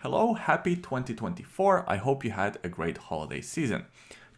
Hello, happy 2024. I hope you had a great holiday season.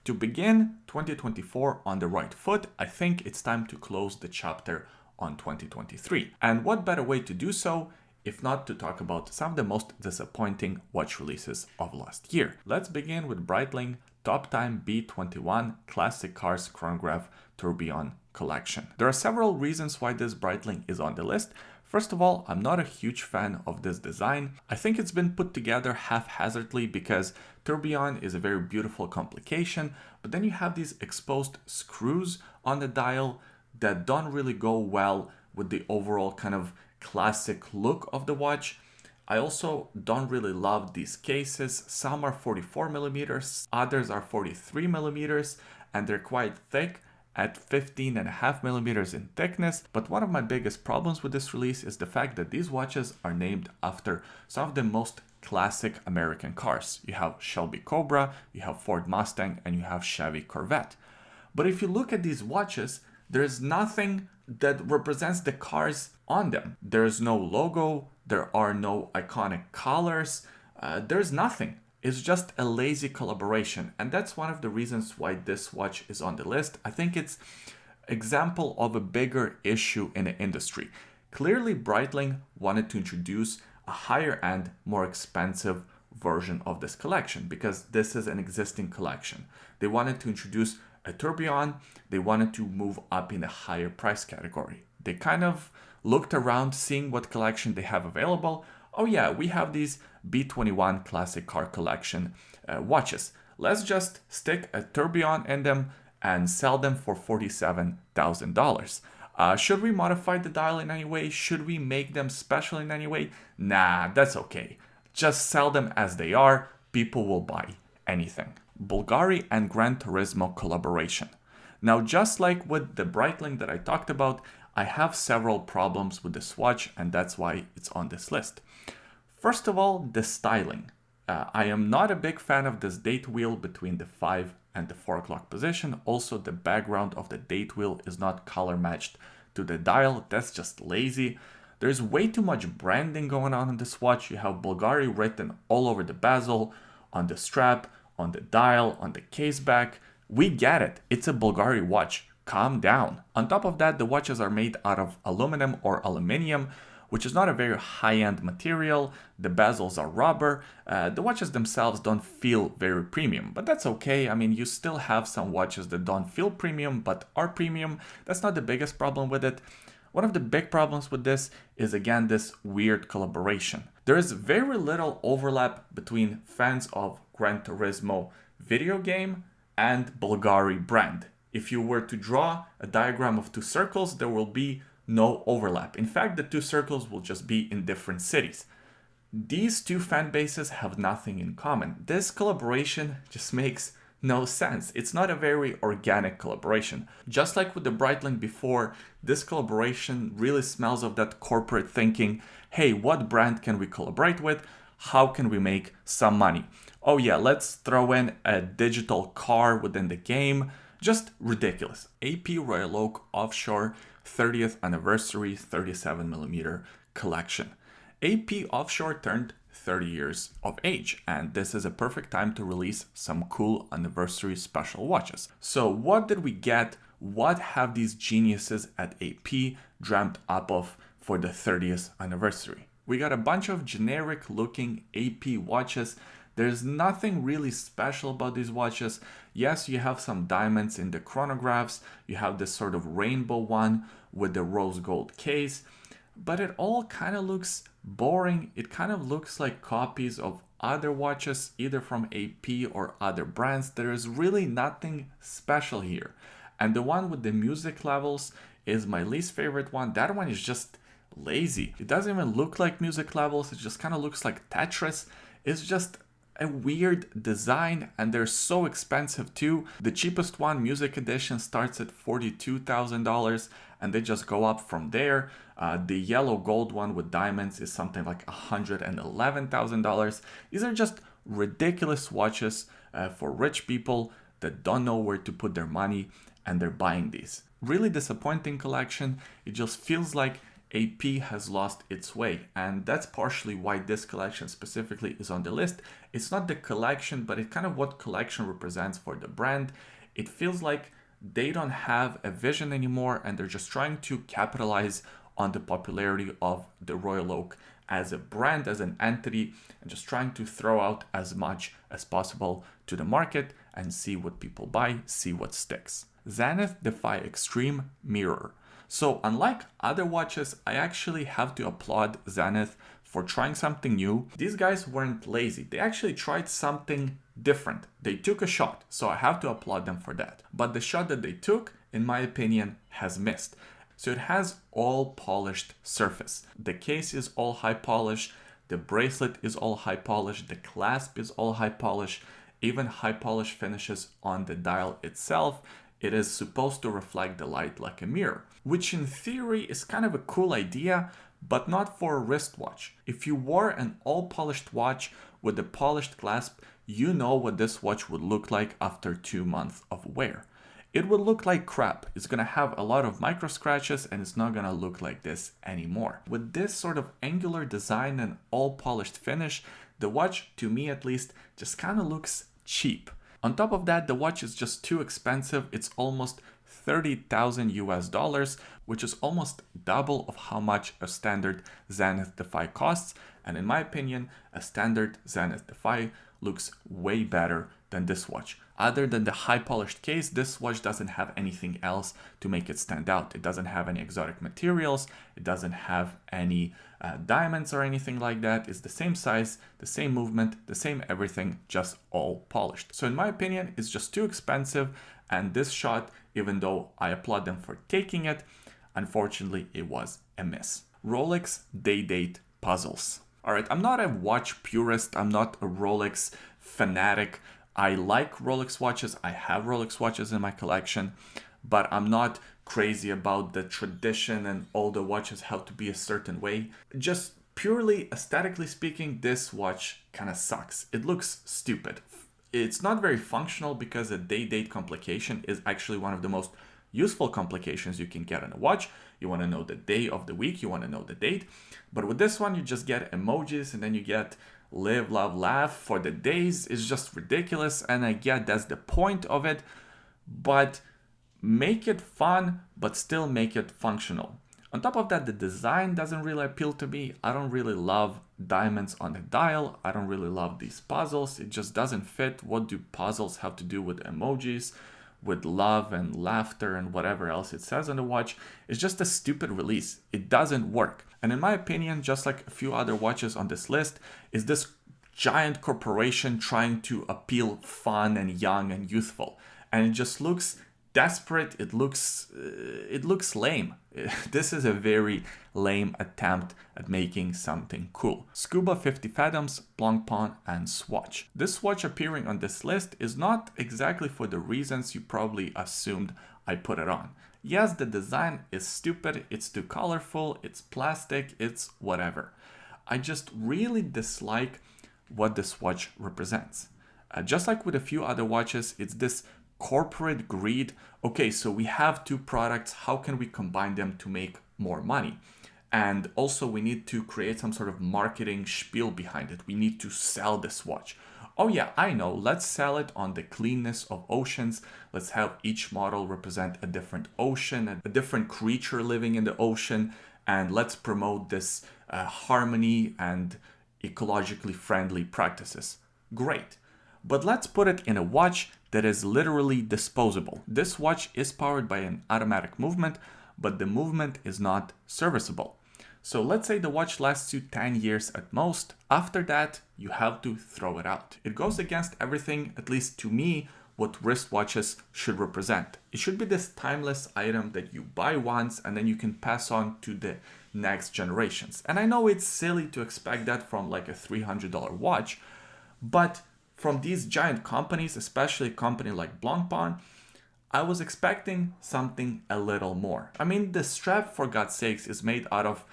To begin 2024 on the right foot, I think it's time to close the chapter on 2023. And what better way to do so if not to talk about some of the most disappointing watch releases of last year. Let's begin with Breitling Top Time B21 Classic Cars Chronograph Tourbillon collection. There are several reasons why this Breitling is on the list. First of all, I'm not a huge fan of this design. I think it's been put together haphazardly because tourbillon is a very beautiful complication, but then you have these exposed screws on the dial that don't really go well with the overall kind of classic look of the watch. I also don't really love these cases. Some are 44 millimeters, others are 43 millimeters, and they're quite thick at 15.5 millimeters in thickness. But one of my biggest problems with this release is the fact that these watches are named after some of the most classic American cars. You have Shelby Cobra, you have Ford Mustang, and you have Chevy Corvette. But if you look at these watches, there's nothing that represents the cars on them. There's no logo, there are no iconic colors, there's nothing. It's just a lazy collaboration, and that's one of the reasons why this watch is on the list. I think it's example of a bigger issue in the industry. Clearly, Breitling wanted to introduce a higher end, more expensive version of this collection because this is an existing collection. They wanted to introduce a tourbillon, they wanted to move up in a higher price category. They kind of looked around seeing what collection they have available. Oh yeah, we have these B21 Classic Car Collection watches. Let's just stick a tourbillon in them and sell them for $47,000. Should we modify the dial in any way? Should we make them special in any way? Nah, that's okay. Just sell them as they are. People will buy anything. Bulgari and Gran Turismo collaboration. Now, just like with the Breitling that I talked about, I have several problems with this watch, and that's why it's on this list. First of all, the styling. I am not a big fan of this date wheel between the 5 and the 4 o'clock position. Also, the background of the date wheel is not color matched to the dial. That's just lazy. There's way too much branding going on in this watch. You have Bulgari written all over the bezel, on the strap, on the dial, on the case back. We get it. It's a Bulgari watch. Calm down. On top of that, the watches are made out of aluminum or aluminium, which is not a very high-end material. The bezels are rubber. The watches themselves don't feel very premium, but that's okay. I mean, you still have some watches that don't feel premium, but are premium. That's not the biggest problem with it. One of the big problems with this is, again, this weird collaboration. There is very little overlap between fans of Gran Turismo video game and Bulgari brand. If you were to draw a diagram of two circles, there will be no overlap. In fact, the two circles will just be in different cities. These two fan bases have nothing in common. This collaboration just makes no sense. It's not a very organic collaboration. Just like with the Breitling before, this collaboration really smells of that corporate thinking. Hey, what brand can we collaborate with? How can we make some money? Oh yeah, let's throw in a digital car within the game. Just ridiculous. AP Royal Oak Offshore 30th anniversary 37mm collection. AP Offshore turned 30 years of age, and this is a perfect time to release some cool anniversary special watches. So what did we get? What have these geniuses at AP dreamt up of for the 30th anniversary? We got a bunch of generic looking AP watches. There's nothing really special about these watches. Yes, you have some diamonds in the chronographs. You have this sort of rainbow one with the rose gold case. But it all kind of looks boring. It kind of looks like copies of other watches, either from AP or other brands. There is really nothing special here. And the one with the music levels is my least favorite one. That one is just lazy. It doesn't even look like music levels. It just kind of looks like Tetris. It's just a weird design, and they're so expensive too. The cheapest one, Music Edition, starts at $42,000, and they just go up from there. The yellow gold one with diamonds is something like $111,000. These are just ridiculous watches for rich people that don't know where to put their money, and they're buying these. Really disappointing collection. It just feels like AP has lost its way, and that's partially why this collection specifically is on the list. It's not the collection, but it's kind of what collection represents for the brand. It feels like they don't have a vision anymore, and they're just trying to capitalize on the popularity of the Royal Oak as a brand, as an entity, and just trying to throw out as much as possible to the market and see what people buy, see what sticks. Zanth Defi Extreme Mirror. So unlike other watches, I actually have to applaud Zanth for trying something new. These guys weren't lazy. They actually tried something different. They took a shot, so I have to applaud them for that. But the shot that they took, in my opinion, has missed. So it has all polished surface. The case is all high polish, the bracelet is all high polish, the clasp is all high polish, even high polish finishes on the dial itself. It is supposed to reflect the light like a mirror, which in theory is kind of a cool idea, but not for a wristwatch. If you wore an all polished watch with a polished clasp, you know what this watch would look like after 2 months of wear. It would look like crap. It's gonna have a lot of micro scratches and it's not gonna look like this anymore. With this sort of angular design and all polished finish, the watch, to me at least, just kind of looks cheap. On top of that, the watch is just too expensive. It's almost 30,000 US dollars, which is almost double of how much a standard Zanth Defi costs. And in my opinion, a standard Zanth Defi looks way better than this watch. Other than the high polished case, this watch doesn't have anything else to make it stand out. It doesn't have any exotic materials. It doesn't have any diamonds or anything like that. It's the same size, the same movement, the same everything, just all polished. So in my opinion, it's just too expensive. And this shot, even though I applaud them for taking it, unfortunately, it was a miss. Rolex Day Date puzzles. All right, I'm not a watch purist. I'm not a Rolex fanatic. I like Rolex watches. I have Rolex watches in my collection, but I'm not crazy about the tradition and all the watches have to be a certain way. Just purely aesthetically speaking, this watch kind of sucks. It looks stupid. It's not very functional because a day date complication is actually one of the most useful complications you can get on a watch. You want to know the day of the week, you want to know the date. But with this one, you just get emojis and then you get live, love, laugh for the days. Is just ridiculous. And I get that's the point of it, but make it fun, but still make it functional. On top of that, the design doesn't really appeal to me. I don't really love diamonds on the dial. I don't really love these puzzles. It just doesn't fit. What do puzzles have to do with emojis, with love and laughter and whatever else it says on the watch? It's just a stupid release. It doesn't work. And in my opinion, just like a few other watches on this list, is this giant corporation trying to appeal fun and young and youthful. And it just looks desperate. It looks lame. This is a very lame attempt at making something cool. Scuba 50 Fathoms, Blancpain, and Swatch. This watch appearing on this list is not exactly for the reasons you probably assumed I put it on. Yes, the design is stupid, it's too colorful, it's plastic, it's whatever. I just really dislike what this watch represents. Just like with a few other watches, it's this corporate greed. Okay, so we have two products, how can we combine them to make more money? And also we need to create some sort of marketing spiel behind it. We need to sell this watch. Oh yeah, I know, let's sell it on the cleanness of oceans. Let's have each model represent a different ocean, a different creature living in the ocean, and let's promote this harmony and ecologically friendly practices. Great. But let's put it in a watch that is literally disposable. This watch is powered by an automatic movement, but the movement is not serviceable. So let's say the watch lasts you 10 years at most. After that, you have to throw it out. It goes against everything, at least to me, what wristwatches should represent. It should be this timeless item that you buy once and then you can pass on to the next generations. And I know it's silly to expect that from like a $300 watch, but from these giant companies, especially a company like Blancpain, I was expecting something a little more. I mean, the strap, for God's sakes, is made out of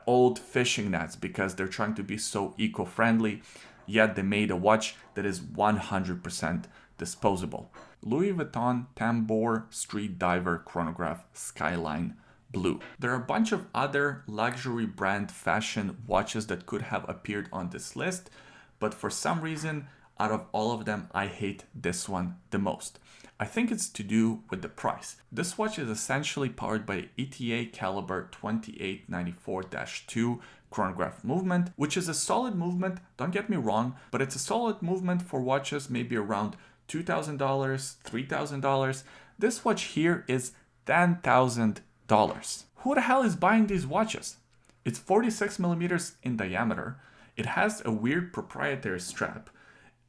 old fishing nets because they're trying to be so eco-friendly, yet they made a watch that is 100% disposable. Louis Vuitton Tambor Street Diver Chronograph Skyline blue. There are a bunch of other luxury brand fashion watches that could have appeared on this list, but for some reason, out of all of them, I hate this one the most. I think it's to do with the price. This watch is essentially powered by ETA caliber 2894-2 chronograph movement, which is a solid movement, don't get me wrong, but it's a solid movement for watches maybe around $2,000, $3,000. This watch here is $10,000. Who the hell is buying these watches? It's 46 millimeters in diameter. It has a weird proprietary strap.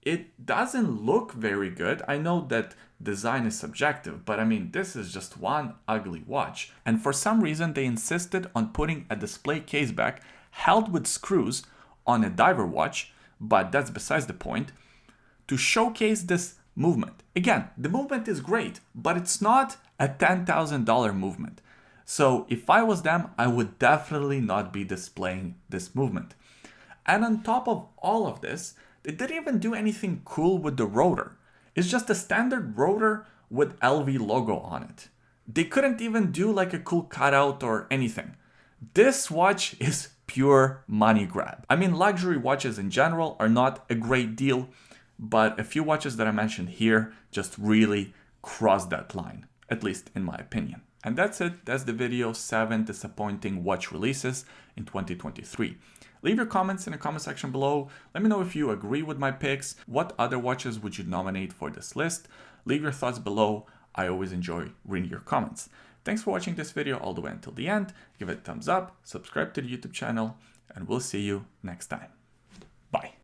It doesn't look very good. I know that design is subjective, but I mean, this is just one ugly watch. And for some reason, they insisted on putting a display case back held with screws on a diver watch, but that's besides the point, to showcase this movement. Again, the movement is great, but it's not a $10,000 movement. So if I was them, I would definitely not be displaying this movement. And on top of all of this, they didn't even do anything cool with the rotor. It's just a standard rotor with LV logo on it. They couldn't even do like a cool cutout or anything. This watch is pure money grab. I mean, luxury watches in general are not a great deal, but a few watches that I mentioned here just really cross that line, at least in my opinion. And that's it. That's the video, 7 disappointing watch releases in 2023. Leave your comments in the comment section below. Let me know if you agree with my picks. What other watches would you nominate for this list? Leave your thoughts below. I always enjoy reading your comments. Thanks for watching this video all the way until the end. Give it a thumbs up, subscribe to the YouTube channel, and we'll see you next time. Bye.